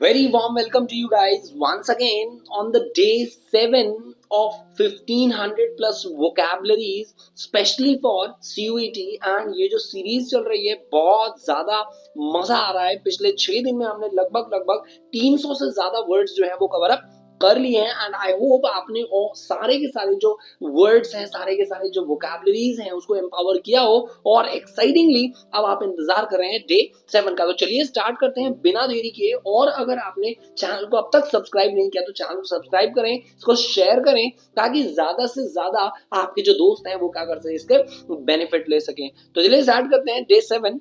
Very warm welcome to you guys once again on the day 7 of 1500 plus vocabularies specially for CUET and ये जो series चल रही है बहुत ज्यादा मजा आ रहा है। पिछले 6 दिन में हमने लगभग 300 से ज्यादा वर्ड्स जो है वो कवर अप कर लिए हैं एंड आई होप आपने सारे के सारे जो वर्ड्स हैं सारे के सारे जो वोकैबुलरीज हैं उसको एम्पावर किया हो और एक्साइटिंगली अब आप इंतजार कर रहे हैं डे 7 का। तो चलिए स्टार्ट करते हैं बिना देरी किए। और अगर आपने चैनल को अब तक सब्सक्राइब नहीं किया तो चैनल को सब्सक्राइब करें, इसको शेयर करें ताकि ज्यादा से ज्यादा आपके जो दोस्त हैं वो क्या कर सके, इसके बेनिफिट ले सकें। तो चलिए स्टार्ट करते हैं डे 7।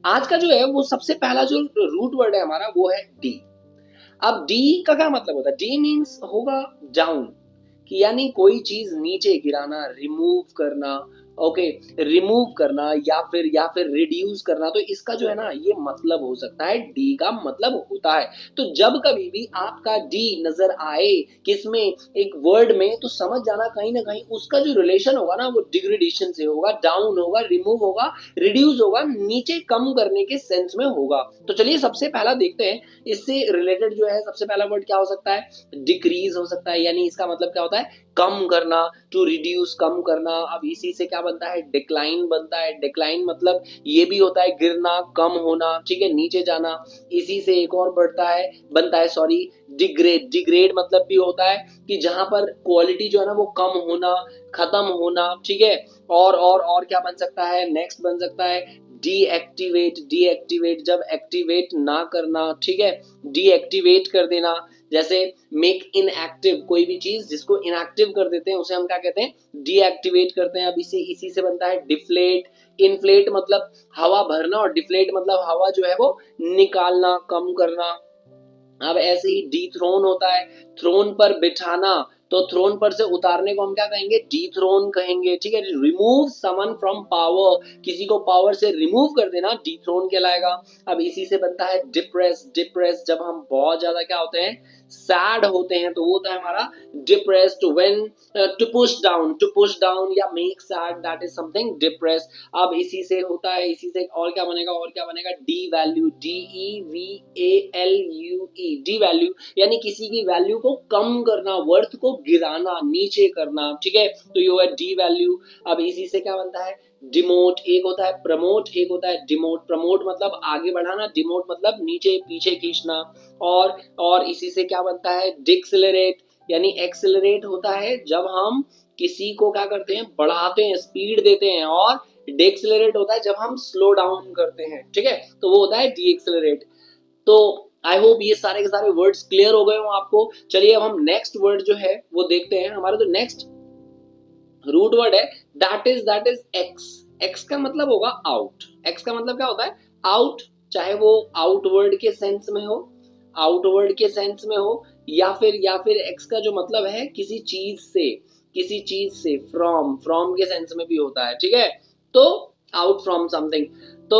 आज का जो है वो सबसे पहला जो रूट वर्ड है हमारा वो है डी। अब डी का क्या मतलब होता है? डी मीन्स होगा डाउन, कि यानी कोई चीज नीचे गिराना, रिमूव करना। ओके, रिमूव करना या फिर रिड्यूस करना। तो इसका जो है ना ये मतलब हो सकता है, डी का मतलब होता है। तो जब कभी भी आपका डी नजर आए किसमें, एक वर्ड में, तो समझ जाना कहीं ना कहीं उसका जो रिलेशन होगा ना वो डिग्रेडेशन से होगा, डाउन होगा, रिमूव होगा, रिड्यूस होगा, नीचे कम करने के सेंस में होगा। तो चलिए सबसे पहला देखते हैं इससे रिलेटेड जो है सबसे पहला वर्ड क्या हो सकता है? डिक्रीज हो सकता है, यानी इसका मतलब क्या होता है? कम करना, टू रिड्यूस, कम करना। अब इसी से क्या बनता है? डिक्लाइन बनता है। डिक्लाइन मतलब ये भी होता है गिरना, कम होना, ठीक है, नीचे जाना। इसी से एक और बनता है सॉरी, डिग्रेड। डिग्रेड मतलब भी होता है कि जहां पर क्वालिटी जो है ना वो कम होना, खत्म होना, ठीक है। और क्या बन सकता है? नेक्स्ट बन सकता है डीएक्टिवेट। डीएक्टिवेट जब एक्टिवेट ना करना, ठीक है, डीएक्टिवेट कर देना। जैसे मेक इनएक्टिव, कोई भी चीज जिसको इनएक्टिव कर देते हैं उसे हम क्या कहते हैं? डीएक्टिवेट करते हैं। अब इसी से बनता है डिफ्लेट। इन्फ्लेट मतलब हवा भरना और डिफ्लेट मतलब हवा जो है वो निकालना, कम करना। अब ऐसे ही डीथ्रोन होता है, थ्रोन पर बिठाना। तो थ्रोन पर से उतारने को हम क्या कहेंगे? डीथ्रोन कहेंगे, ठीक है। रिमूव समन फ्रॉम पावर, किसी को पावर से रिमूव कर देना डीथ्रोन कहलाएगा। अब इसी से बनता है डिप्रेस। डिप्रेस जब हम बहुत ज्यादा क्या होते हैं? सैड होते हैं, तो वो होता है हमारा depressed. When to push down या make sad, that is something depress. अब इसी से होता है, इसी से और क्या बनेगा? D value. DEVALUE, D value यानी किसी की वैल्यू को कम करना, वर्थ को गिराना, नीचे करना, ठीक है। तो ये है डी वैल्यू। अब इसी से क्या बनता है? डिमोट। एक होता है प्रमोट, एक होता है डिमोट। प्रमोट मतलब आगे बढ़ाना, डिमोट मतलब नीचे पीछे खींचना। और इसी से क्या बनता है? डिक्सेलरेट, यानी एक्सेलरेट होता है जब हम किसी को क्या करते हैं? बढ़ाते हैं, स्पीड देते हैं। और डेक्सेलरेट होता है जब हम स्लो डाउन करते हैं, ठीक है। तो वो होता है डीएक्सेलरेट। तो आई होप ये सारे के सारे वर्ड्स क्लियर हो गए हो आपको। चलिए अब हम नेक्स्ट वर्ड जो है वो देखते हैं। हमारा जो नेक्स्ट रूट वर्ड है दैट इज एक्स। एक्स का मतलब होगा आउट। एक्स का मतलब क्या होता है? आउट। चाहे वो आउटवर्ड के सेंस में हो, आउटवर्ड के सेंस में हो, या फिर एक्स का जो मतलब है किसी चीज से, किसी चीज से। फ्रॉम, फ्रॉम के सेंस में भी होता है, ठीक है। तो आउट फ्रॉम समथिंग। तो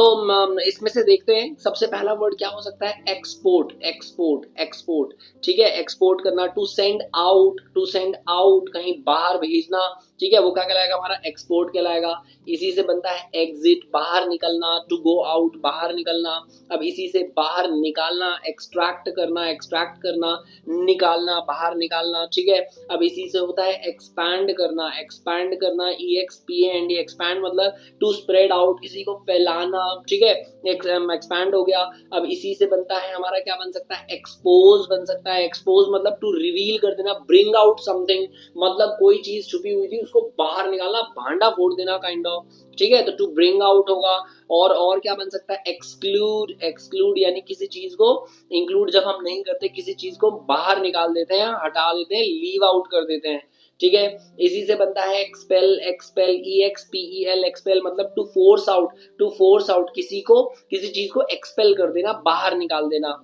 इसमें से देखते हैं सबसे पहला वर्ड क्या हो सकता है? एक्सपोर्ट। एक्सपोर्ट, एक्सपोर्ट, ठीक है। एक्सपोर्ट करना, to send out, to send out, कहीं बाहर भेजना, ठीक है, वो क्या कहलाएगा? हमारा एक्सपोर्ट कहलाएगा। इसी से बनता है एग्जिट, बाहर निकलना, टू गो आउट, बाहर निकलना। अब इसी से बाहर निकालना, एक्सट्रैक्ट करना, एक्सट्रैक्ट करना, निकालना, बाहर निकालना, ठीक है। अब इसी से होता है एक्सपैंड करना। एक्सपैंड करना, EXPAND, एक्सपैंड मतलब टू स्प्रेड आउट, किसी को फैलाना, ठीक है। एक्सपैंड हो गया। अब इसी से बनता है हमारा क्या बन सकता है? एक्सपोज बन सकता है। एक्सपोज मतलब टू रिवील कर देना, ब्रिंग आउट समथिंग, मतलब कोई चीज छुपी हुई थी उसको बाहर निकालना, भांडा फोड़ देना काइंड ऑफ, ठीक है। तो टू ब्रिंग आउट होगा। और क्या बन सकता है? एक्सक्लूड। एक्सक्लूड यानी किसी चीज को इंक्लूड जब हम नहीं करते, किसी चीज को बाहर निकाल देते हैं, हटा देते हैं, लीव आउट कर देते हैं, ठीक है। इसी से बनता है एक्सपेल। एक्सपेल, EXPEL, एक्सपेल मतलब to force out. To force out, किसी को, किसी चीज को एक्सपेल कर देना, बाहर निकाल देना।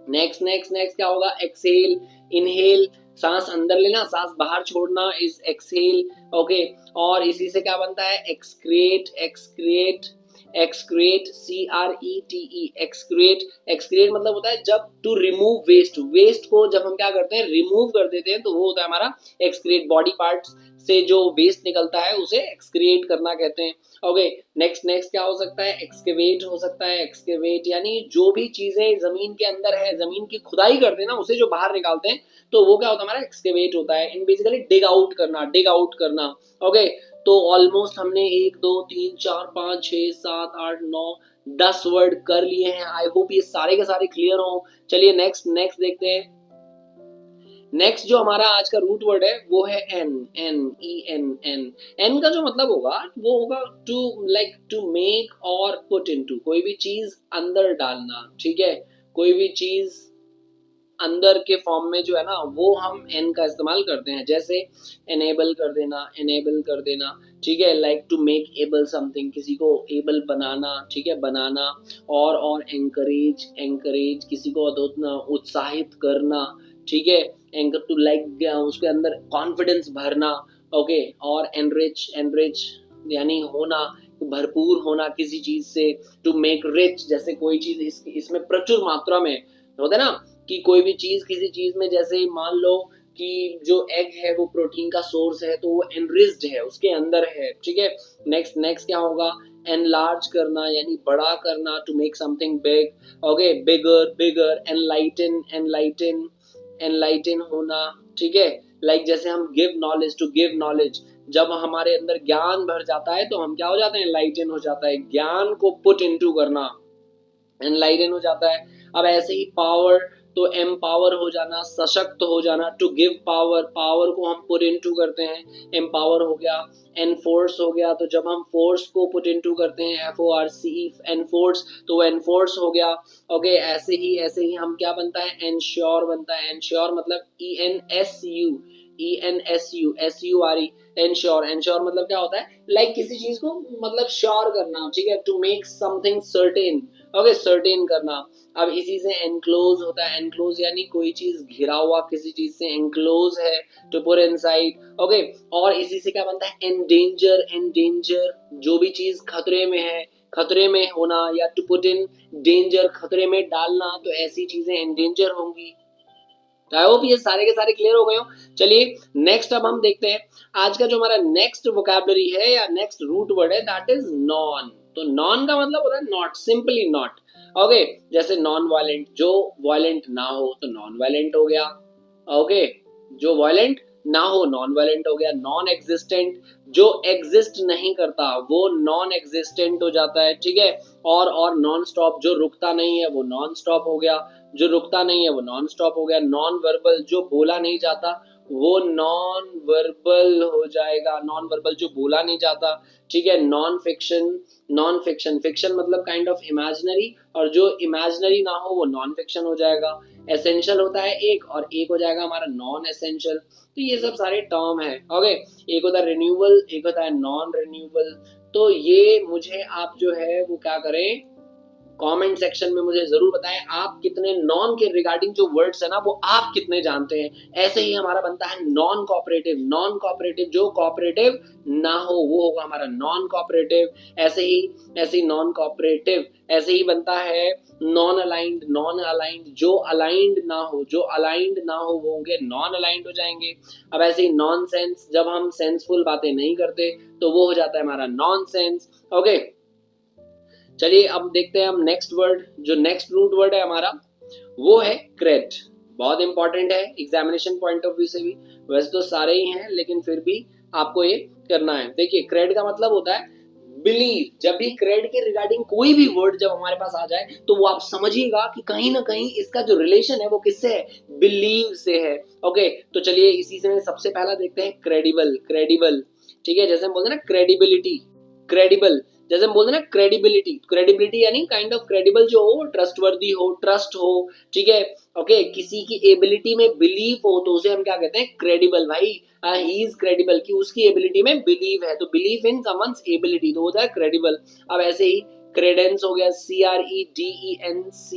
नेक्स्ट नेक्स्ट नेक्स्ट क्या होगा? एक्सहेल। इनहेल, सांस अंदर लेना, सांस बाहर छोड़ना इज एक्सहेल, ओके। और इसी से क्या बनता है? Excrete. Excrete, excrete, CRETE, excrete. Excrete मतलब होता है जब टू रिमूव वेस्ट। वेस्ट को जब हम क्या करते हैं? रिमूव कर देते हैं, तो वो होता है हमारा एक्सक्रिएट। बॉडी पार्ट्स से जो वेस्ट निकलता है उसे एक्सक्रिएट करना कहते हैं। ओके, नेक्स्ट नेक्स्ट क्या हो सकता है, एक्सकेवेट हो सकता है। एक्सकेवेट यानी जो भी चीजें जमीन के अंदर है, जमीन की खुदाई करते हैं ना, उसे जो बाहर निकालते हैं तो वो क्या होता है, हमारा एक्सकेवेट होता है। इन बेसिकली डिग आउट करना, डिग आउट करना। ओके, तो ऑलमोस्ट हमने 1 2 3 4 5 6 7 8 9 10 वर्ड कर लिए हैं। आई होप ये सारे के सारे क्लियर हो। चलिए नेक्स्ट नेक्स्ट देखते हैं। नेक्स्ट जो हमारा आज का रूट वर्ड है वो है N, N E N N. N का जो मतलब होगा वो होगा टू, लाइक टू मेक और पुट इनटू, कोई भी चीज अंदर डालना। ठीक है, कोई भी चीज अंदर के फॉर्म में जो है ना वो हम एन का इस्तेमाल करते हैं। जैसे एनेबल कर देना, एनेबल कर देना। ठीक है, like to make able something, किसी को एबल बनाना। ठीक है, बनाना। और एंकरेज, एंकरेज किसी को उत्साहित करना। ठीक है, एंकर टू, लाइक उसके अंदर कॉन्फिडेंस भरना। ओके, और एनरिच, एनरिच यानी होना, भरपूर होना किसी चीज से। टू मेक रिच, जैसे कोई चीज इसमें प्रचुर मात्रा में होता है ना, कि कोई भी चीज किसी चीज में, जैसे मान लो कि जो एग है वो प्रोटीन का सोर्स है तो वो एनरिच्ड है, उसके अंदर है। ठीक है, नेक्स्ट नेक्स्ट क्या होगा, एनलार्ज करना यानी बड़ा करना, to make something big. Okay, bigger, bigger. Enlighten, enlighten, enlighten होना। ठीक है, लाइक जैसे हम give knowledge, to give knowledge, जब हमारे अंदर ज्ञान भर जाता है तो हम क्या हो जाते हैं, एनलाइटन हो जाता है। ज्ञान को पुट इनटू करना, एनलाइटन हो जाता है। अब ऐसे ही पावर, तो एम्पावर हो जाना, सशक्त हो जाना। टू गिव पावर, पावर को हम पुट इनटू करते हैं, एम्पावर हो गया। एनफोर्स हो गया, तो जब हम फोर्स को पुट इनटू करते हैं, FORCE, एनफोर्स, तो वो एनफोर्स हो गया। ओके, ऐसे ही हम क्या बनता है, एंश्योर बनता है। एंश्योर मतलब ENSU, ENSURE, एंश्योर। एंश्योर मतलब क्या होता है, लाइक किसी चीज को मतलब श्योर करना। ठीक है, to make something certain. Okay, certain करना। अब इसी से एनक्लोज होता है, एनक्लोज यानी कोई चीज घिरा हुआ किसी चीज से एनक्लोज है, टू पुट इनसाइड। ओके, और इसी से क्या बनता है, एंडेंजर, एंडेंजर जो भी चीज खतरे में है, खतरे में होना, या टू पुट इन डेंजर, खतरे में डालना, तो ऐसी चीजें एंडेंजर होंगी। आई होप ये सारे के सारे क्लियर हो गए हो। चलिए नेक्स्ट अब हम देखते हैं आज का जो हमारा नेक्स्ट वोकैबुलरी है या नेक्स्ट रूट वर्ड है, दैट इज नॉन। तो नॉन का मतलब होता है नॉट, सिंपली नॉट। ओके, जैसे नॉन वायलेंट, जो वायलेंट ना हो तो नॉन वायलेंट हो गया। ओके, जो वायलेंट ना हो नॉन वायलेंट हो गया। नॉन एग्जिस्टेंट, जो एग्जिस्ट नहीं करता वो नॉन एग्जिस्टेंट हो जाता है। ठीक है, और नॉन स्टॉप, जो रुकता नहीं है वो नॉन स्टॉप हो गया। जो रुकता नहीं है वो नॉन स्टॉप हो गया। नॉन वर्बल, जो बोला नहीं जाता वो नॉन वर्बल हो जाएगा। नॉन वर्बल जो बोला नहीं जाता। ठीक है, non fiction, non fiction, fiction मतलब काइंड ऑफ इमेजिनरी, और जो इमेजिनरी ना हो वो नॉन फिक्शन हो जाएगा। एसेंशियल होता है एक, और एक हो जाएगा हमारा नॉन एसेंशियल। तो ये सब सारे टर्म है। ओके, एक होता है रिन्यूअल, एक होता है नॉन रिन्यूअल। तो ये मुझे आप जो है वो क्या करें, कमेंट सेक्शन में मुझे जरूर बताएं आप कितने नॉन के रिगार्डिंग जो वर्ड्स है ना वो आप कितने जानते हैं। ऐसे ही हमारा बनता है नॉन कोऑपरेटिव, नॉन कोऑपरेटिव जो कोऑपरेटिव ना हो वो होगा हमारा नॉन कोऑपरेटिव। ऐसे ही नॉन कोऑपरेटिव, ऐसे ही बनता है नॉन अलाइंड, नॉन अलाइंड जो अलाइंड ना हो, जो अलाइंड ना हो वो होंगे नॉन अलाइंड हो जाएंगे। अब ऐसे ही नॉन सेंस, जब हम सेंसफुल बातें नहीं करते तो वो हो जाता है हमारा नॉन सेंस। ओके, चलिए अब देखते हैं हम नेक्स्ट वर्ड। जो नेक्स्ट रूट वर्ड है हमारा वो है क्रेड। बहुत इंपॉर्टेंट है एग्जामिनेशन पॉइंट ऑफ व्यू से भी, वैसे तो सारे ही हैं लेकिन फिर भी आपको ये करना है। देखिए क्रेड का मतलब होता है बिलीव। जब भी क्रेड के रिगार्डिंग कोई भी वर्ड जब हमारे पास आ जाए तो वो आप समझिएगा कि कहीं ना कहीं इसका जो रिलेशन है वो किससे है, बिलीव से है। ओके, तो चलिए इसी से सबसे पहला देखते हैं क्रेडिबल। क्रेडिबल, ठीक है, जैसे हम बोलते हैं ना क्रेडिबिलिटी, क्रेडिबल, जैसे हम बोलते हैं ना क्रेडिबिलिटी, क्रेडिबिलिटी यानी काइंड ऑफ क्रेडिबल जो हो, ट्रस्टवर्दी हो, ट्रस्ट हो। ठीक है, ओके, किसी की एबिलिटी में बिलीव हो तो उसे हम क्या कहते हैं, क्रेडिबल। भाई ही इज क्रेडिबल, कि उसकी एबिलिटी में बिलीव है, तो बिलीव इन समवन्स एबिलिटी तो होता है क्रेडिबल। अब ऐसे ही क्रेडेंस हो गया, CREDENCE,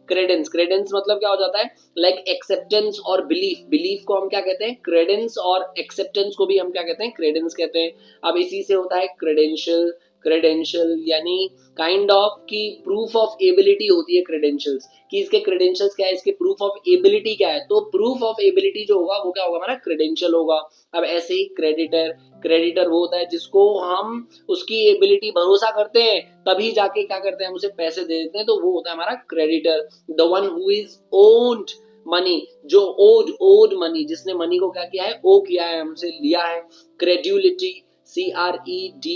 क्रेडेंस। क्रेडेंस मतलब क्या हो जाता है, लाइक एक्सेप्टेंस और बिलीफ। बिलीफ को हम क्या कहते हैं, क्रेडेंस, और एक्सेप्टेंस को भी हम क्या कहते हैं, क्रेडेंस कहते हैं। अब इसी से होता है क्रेडेंशियल। क्रेडेंशियल यानी काइंड ऑफ की प्रूफ ऑफ एबिलिटी होती है क्रेडेंशियल्स, कि इसके क्रेडेंशियल्स क्या है, इसके प्रूफ ऑफ एबिलिटी क्या है, तो प्रूफ ऑफ एबिलिटी जो होगा वो क्या होगा, हमारा क्रेडेंशियल होगा। अब ऐसे ही क्रेडिटर, क्रेडिटर वो होता है जिसको हम उसकी एबिलिटी भरोसा करते हैं तभी जाके क्या करते हैं, हम उसे पैसे दे देते हैं, तो वो होता है हमारा creditor. The one who is owned money, जो ओड मनी, जिसने मनी को क्या किया है, ओ किया है, हमसे लिया है। क्रेड्यूलिटी, CREDULITY,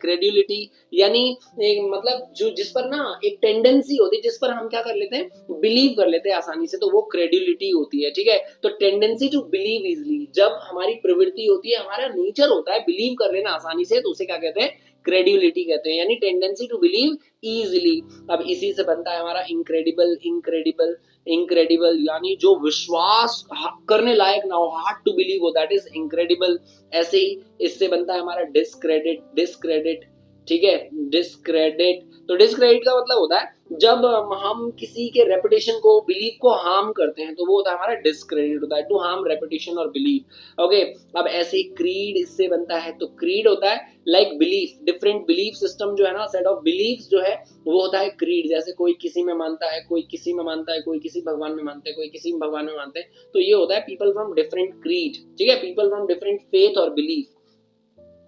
क्रेड्यूलिटी यानी मतलब जो जिस पर ना एक टेंडेंसी होती है, जिस पर हम क्या कर लेते हैं, बिलीव कर लेते हैं आसानी से, तो वो क्रेड्यूलिटी होती है। ठीक है, तो टेंडेंसी टू बिलीव इजली, जब हमारी प्रवृत्ति होती है, हमारा नेचर होता है बिलीव कर लेना आसानी से, तो उसे क्या कहते हैं, क्रेड्यूलिटी कहते हैं, यानी टेंडेंसी टू बिलीव इजिली। अब इसी से बनता है हमारा इनक्रेडिबल, इनक्रेडिबल, इनक्रेडिबल यानी जो विश्वास करने लायक ना हो, हार्ड टू बिलीव हो, दैट इज इनक्रेडिबल। ऐसे ही इससे बनता है हमारा डिस्क्रेडिट, डिस्क्रेडिट। ठीक है, डिस्क्रेडिट, तो डिस्क्रेडिट का मतलब होता है जब हम किसी के रेपुटेशन को, बिलीव को हार्म करते हैं, तो वो होता है हमारा डिस्क्रेडिट होता है, टू हार्म रेपुटेशन और बिलीव। ओके, अब ऐसे ही क्रीड इससे बनता है, तो क्रीड होता है like belief, different belief system जो है ना, सेट ऑफ बिलीफ जो है वो होता है क्रीड। जैसे कोई किसी में मानता है, कोई किसी में मानता है, कोई किसी भगवान में मानते हैं, कोई किसी भगवान में मानते हैं, तो ये होता है पीपल फ्रॉम डिफरेंट क्रीड। ठीक है, पीपल फ्रॉम डिफरेंट फेथ और बिलीफ।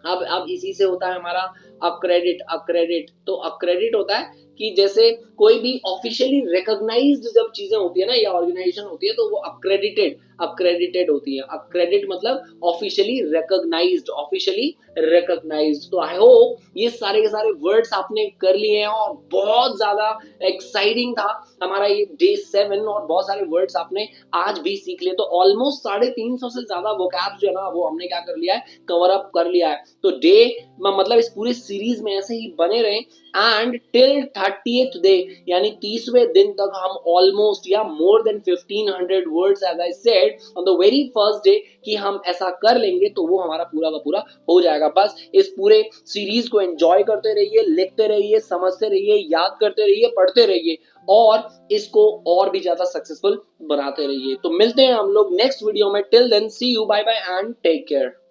अब इसी से होता है हमारा अक्रेडिट, अक्रेडिट, तो अक्रेडिट होता है कि जैसे कोई भी ऑफिशियली रिकॉग्नाइज्ड जब चीजें होती है ना, या ऑर्गेनाइजेशन होती है, तो वो अक्रेडिटेड, अक्रेडिटेड होती है। अक्रेडिट मतलब ऑफिशियली रिकॉग्नाइज्ड, ऑफिशियली रिकॉग्नाइज्ड। तो आई होप ये सारे के सारे वर्ड्स आपने कर लिए हैं, और बहुत ज्यादा एक्साइटिंग था हमारा ये डे 7, और बहुत सारे वर्ड्स आपने आज भी सीख लिए। तो ऑलमोस्ट 350 से ज्यादा वोकैब्स जो है ना, वो हमने क्या कर लिया है, कवर अप कर लिया है। तो डे मतलब इस पूरे सीरीज में ऐसे ही बने रहे, एंड टिल 30th डे यानी 30वें दिन तक हम ऑलमोस्ट या more than 1500 words as I said on the very first day कि हम ऐसा कर लेंगे, तो वो हमारा पूरा का पूरा हो जाएगा। बस इस पूरे सीरीज को एंजॉय करते रहिए, लिखते रहिए, समझते रहिए, याद करते रहिए, पढ़ते रहिए, और इसको और भी ज्यादा सक्सेसफुल बनाते रहिए। तो मिलते हैं हम लोग नेक्स्ट वीडियो में। Till then see you, bye bye and take care.